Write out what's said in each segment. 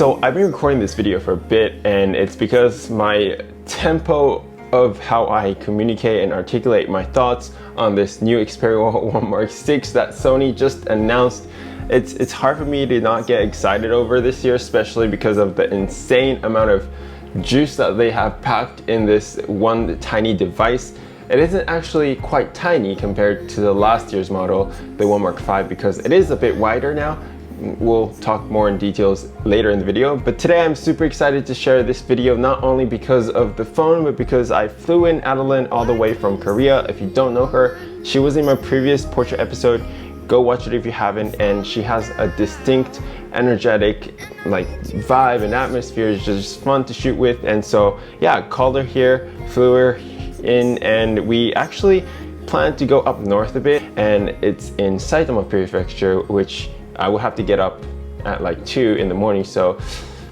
So I've been recording this video for a bit, and it's because my tempo of how I communicate and articulate my thoughts on this new Xperia 1 Mark 6 that Sony just announced, it's hard for me to not get excited over this year, especially because of the insane amount of juice that they have packed in this one tiny device. It isn't actually quite tiny compared to the last year's model, the 1 Mark 5, because it is a bit wider now. We'll talk more in details later in the video, but today I'm super excited to share this video, not only because of the phone, but because I flew in Addlyn all the way from Korea. If you don't know her, she was in my previous portrait episode. Go watch it if you haven't, and she has a distinct, energetic like vibe and atmosphere. It's just fun to shoot with, and so yeah, I called her here, flew her in, and we actually plan to go up north a bit, and it's in Saitama Prefecture, which I will have to get up at like 2 in the morning, so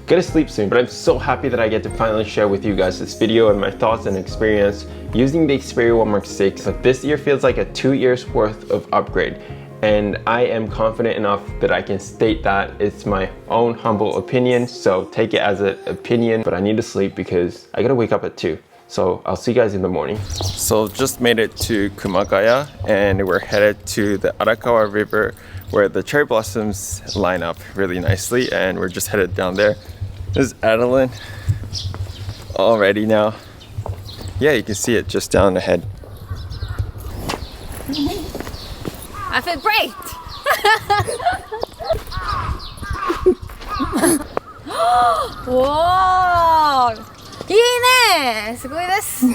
gonna sleep soon. But I'm so happy that I get to finally share with you guys this video and my thoughts and experience using the Xperia 1 Mark 6. But this year feels like a 2 years worth of upgrade, and I am confident enough that I can state that. It's my own humble opinion, so take it as an opinion, but I need to sleep because I gotta wake up at 2. So I'll see you guys in the morning. So just made it to Kumagaya, and we're headed to the Arakawa River where the cherry blossoms line up really nicely, and we're just headed down there. This is Addlyn all ready now. Yeah, you can see it just down ahead. I feel great! Wow! いいね! すごいです。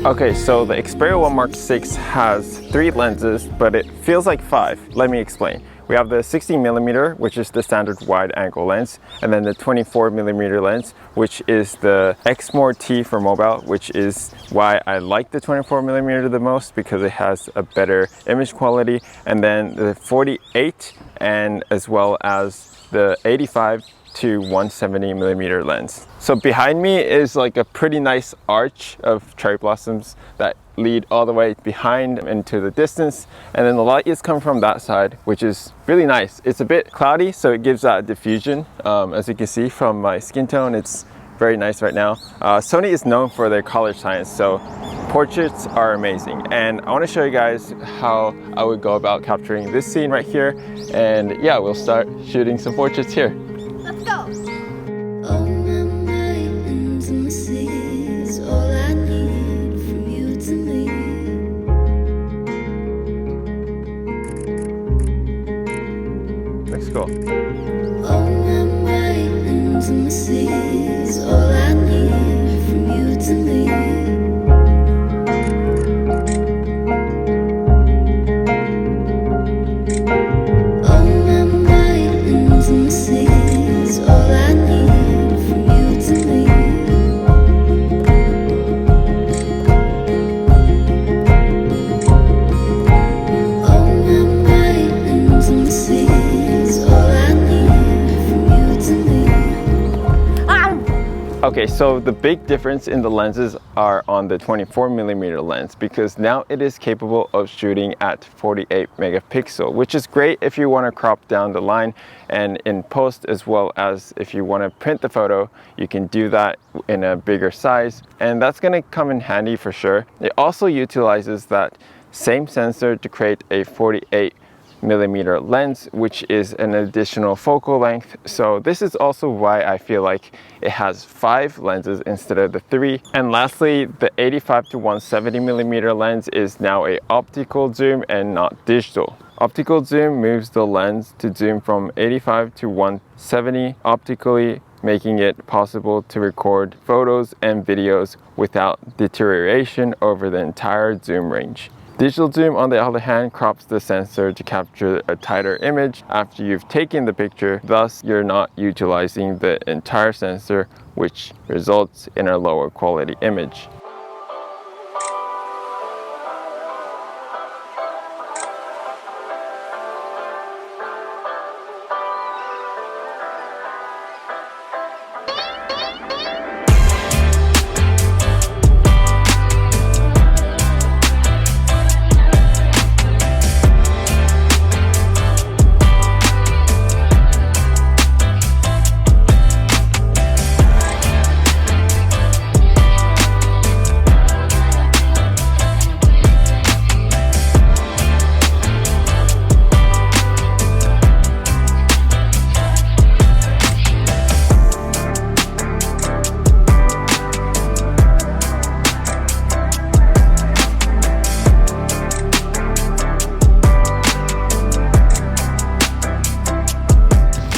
Okay, so the Xperia 1 Mark 6 has 3 lenses, but it feels like 5. Let me explain. We have the 60mm, which is the standard wide angle lens, and then the 24mm lens, which is the Exmor T for mobile, which is why I like the 24mm the most, because it has a better image quality, and then the 48 and as well as the 85 to 170mm lens. So behind me is like a pretty nice arch of cherry blossoms that lead all the way behind into the distance, and then the light is coming from that side, which is really nice. It's a bit cloudy, so it gives that diffusion. As you can see from my skin tone, it's very nice right now. Sony is known for their color science, so portraits are amazing, and I want to show you guys how I would go about capturing this scene right here, and yeah, we'll start shooting some portraits here. Let's go! Let's go. Okay, so the big difference in the lenses are on the 24mm lens, because now it is capable of shooting at 48 megapixel, which is great if you want to crop down the line and in post, as well as if you want to print the photo, you can do that in a bigger size, and that's going to come in handy for sure. It also utilizes that same sensor to create a 48mm lens, which is an additional focal length. So this is also why I feel like it has 5 lenses instead of the 3. And lastly, the 85 to 170mm lens is now a optical zoom and not digital. Optical zoom moves the lens to zoom from 85 to 170 optically, making it possible to record photos and videos without deterioration over the entire zoom range. Digital zoom, on the other hand, crops the sensor to capture a tighter image after you've taken the picture. Thus, you're not utilizing the entire sensor, which results in a lower quality image.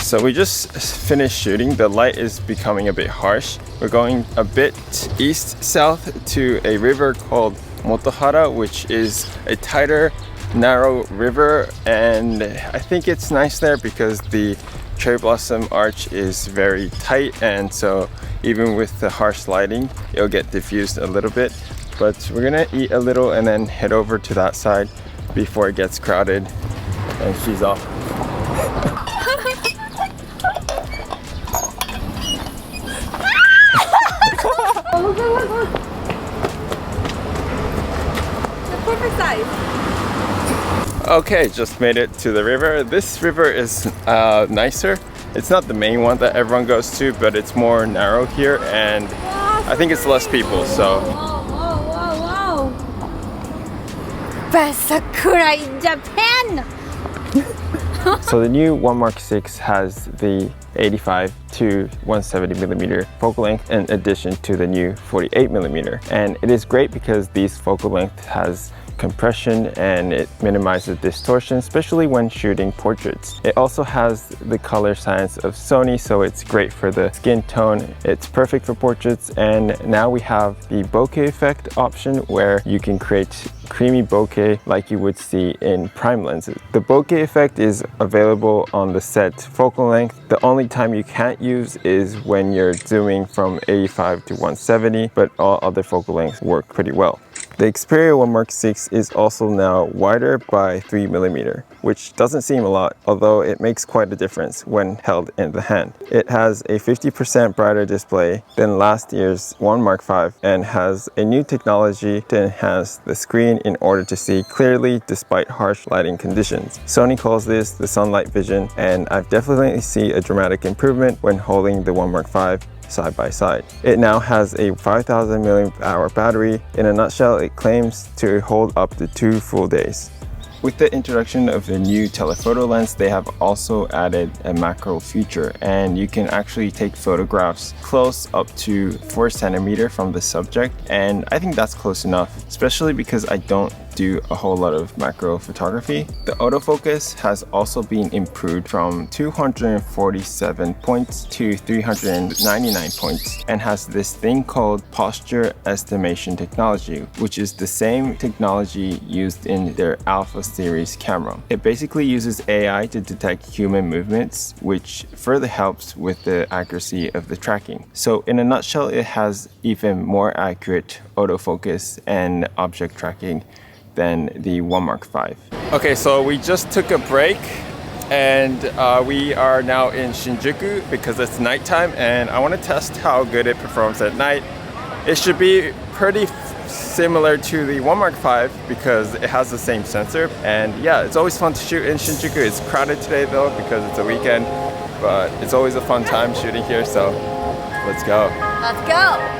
So we just finished shooting. The light is becoming a bit harsh. We're going a bit east-south to a river called Motohara, which is a tighter, narrow river, and I think it's nice there because the cherry blossom arch is very tight, and so even with the harsh lighting, it'll get diffused a little bit. But we're gonna eat a little and then head over to that side before it gets crowded. And she's off. Perfect size. Okay, just made it to the river. This river is nicer. It's not the main one that everyone goes to, but it's more narrow here, and I think it's less people, so. Whoa. Best Sakura in Japan! So the new 1 Mark 6 has the 85 to 170mm focal length in addition to the new 48mm, and it is great because these focal length has compression and it minimizes distortion, especially when shooting portraits. It also has the color science of Sony, so it's great for the skin tone. It's perfect for portraits, and now we have the bokeh effect option where you can create creamy bokeh like you would see in prime lenses. The bokeh effect is available on the set focal length. The only time you can't use is when you're zooming from 85 to 170, but all other focal lengths work pretty well. The Xperia 1 Mark 6 is also now wider by 3mm, which doesn't seem a lot, although it makes quite a difference when held in the hand. It has a 50% brighter display than last year's 1 Mark 5 and has a new technology to enhance the screen in order to see clearly despite harsh lighting conditions. Sony calls this the sunlight vision, and I've definitely seen a dramatic improvement when holding the 1 Mark 5 side by side. It now has a 5000 mAh battery. In a nutshell, it claims to hold up to 2 full days. With the introduction of the new telephoto lens, they have also added a macro feature, and you can actually take photographs close up to 4 centimeters from the subject, and I think that's close enough, especially because I don't do a whole lot of macro photography. The autofocus has also been improved from 247 points to 399 points and has this thing called posture estimation technology, which is the same technology used in their Alpha series camera. It basically uses AI to detect human movements, which further helps with the accuracy of the tracking. So in a nutshell, it has even more accurate autofocus and object tracking than the 1 Mark 5. Okay, so we just took a break and we are now in Shinjuku because it's nighttime, and I want to test how good it performs at night. It should be pretty similar to the 1 Mark 5 because it has the same sensor, and yeah, it's always fun to shoot in Shinjuku. It's crowded today though because it's a weekend, but it's always a fun time shooting here, so let's go. Let's go!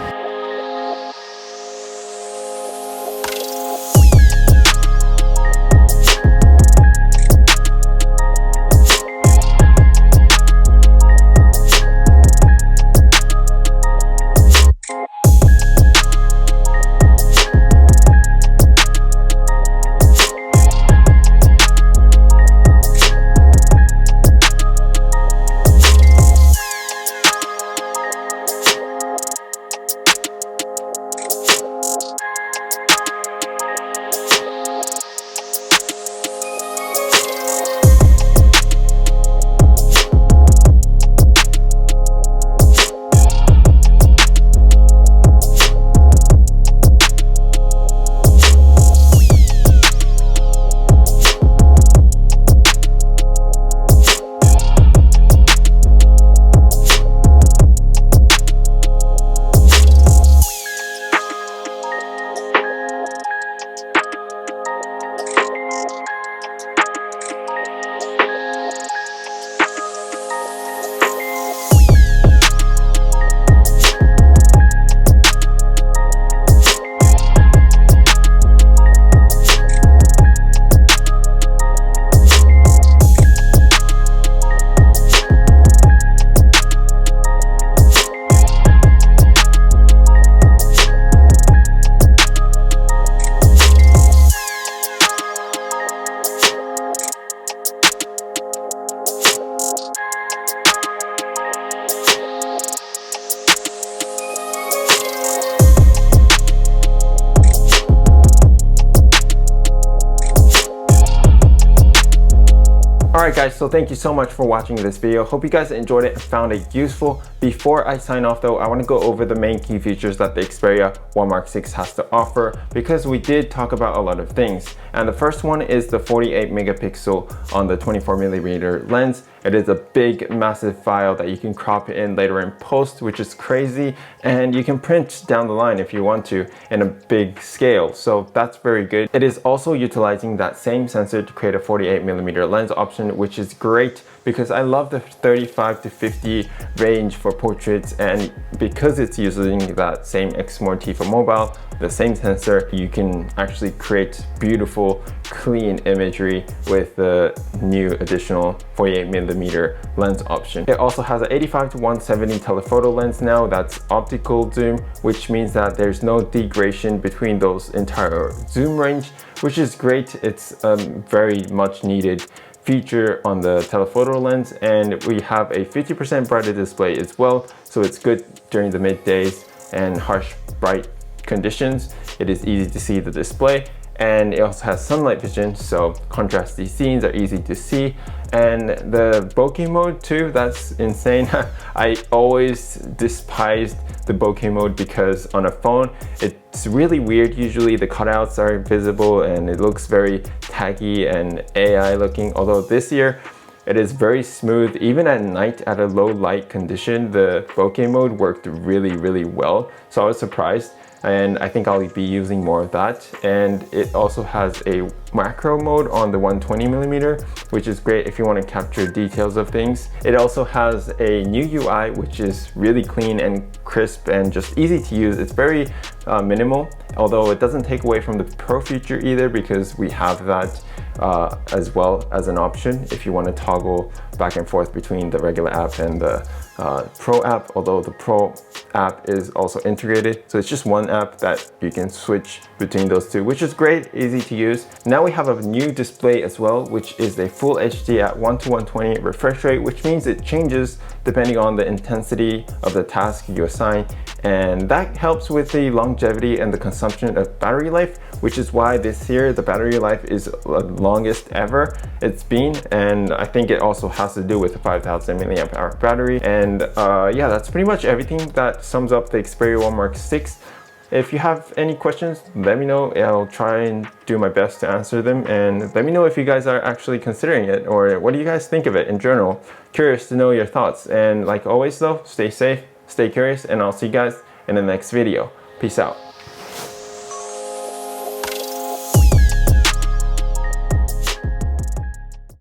Alright guys, so thank you so much for watching this video. Hope you guys enjoyed it and found it useful. Before I sign off though, I want to go over the main key features that the Xperia 1 Mark 6 has to offer, because we did talk about a lot of things. And the first one is the 48 megapixel on the 24mm lens. It is a big massive file that you can crop in later in post, which is crazy, and you can print down the line if you want to in a big scale, so that's very good. It is also utilizing that same sensor to create a 48mm lens option, which is great because I love the 35 to 50 range for portraits, and because it's using that same Exmor T for mobile, the same sensor, you can actually create beautiful clean imagery with the new additional 48mm lens option. It also has an 85 to 170 telephoto lens now, that's optical zoom, which means that there's no degradation between those entire zoom range, which is great. It's a very much needed feature on the telephoto lens, and we have a 50% brighter display as well, so it's good during the middays and harsh bright conditions. It is easy to see the display, and it also has sunlight vision, so contrasty scenes are easy to see. And the bokeh mode too, that's insane. I always despised the bokeh mode because on a phone it's really weird. Usually the cutouts are visible and it looks very taggy and AI looking, although this year it is very smooth. Even at night at a low light condition, the bokeh mode worked really well, so I was surprised, and I think I'll be using more of that. And it also has a macro mode on the 120mm, which is great if you want to capture details of things. It also has a new UI, which is really clean and crisp and just easy to use. It's very minimal, although it doesn't take away from the Pro feature either, because we have that as well as an option if you want to toggle back and forth between the regular app and the Pro app, although the Pro app is also integrated, so it's just one app that you can switch between those two, which is great, easy to use. Now we have a new display as well, which is a full HD at 1 to 120 refresh rate, which means it changes depending on the intensity of the task you assign, and that helps with the longevity and the consumption of battery life, which is why this year the battery life is the longest ever it's been. And I think it also has to do with the 5000 milliamp hour battery. And yeah, that's pretty much everything that sums up the Xperia 1 Mark 6. If you have any questions, let me know. I'll try and do my best to answer them, and let me know if you guys are actually considering it, or what do you guys think of it in general. Curious to know your thoughts, and like always though, stay safe, stay curious, and I'll see you guys in the next video. Peace out.